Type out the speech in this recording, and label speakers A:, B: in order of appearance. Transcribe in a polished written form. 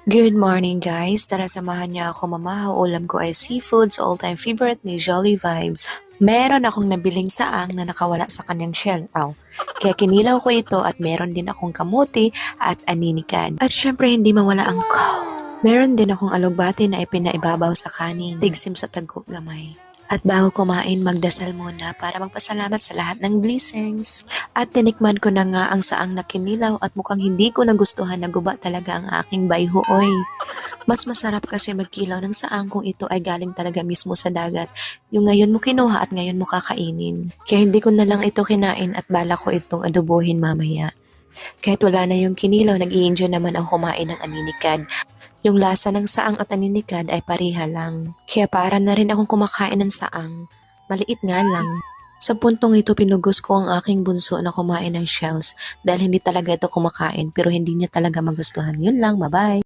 A: Good morning guys! Tara samahan niya ako mamahaw. Ulam ko ay seafoods, all-time favorite ni Jolly Vibes. Meron akong nabiling saang na nakawala sa kanyang shell. Kaya kinilaw ko ito at meron din akong kamuti at aninikad. At syempre hindi mawala ang meron din akong alugbati na ipinaibabaw sa kanin. Tigsim sa tagko gamay. At bago kumain, magdasal muna para magpasalamat sa lahat ng blessings. At tinikman ko na nga ang saang na kinilaw at mukhang hindi ko nagustuhan na guba talaga ang aking bayhuoy. Mas masarap kasi magkilaw ng saang kung ito ay galing talaga mismo sa dagat. Yung ngayon mo kinuha at ngayon mo kakainin. Kaya hindi ko na lang ito kinain at bala ko itong adobohin mamaya. Kahit wala na yung kinilaw, nag-i-enjoy naman ako kumain ng aninikad. Yung lasa ng saang at aninikad ay pareha lang. Kaya para na rin akong kumakain ng saang. Maliit nga lang. Sa puntong ito, pinugos ko ang aking bunso na kumain ng shells dahil hindi talaga ito kumakain pero hindi niya talaga magustuhan. Yun lang, bye-bye!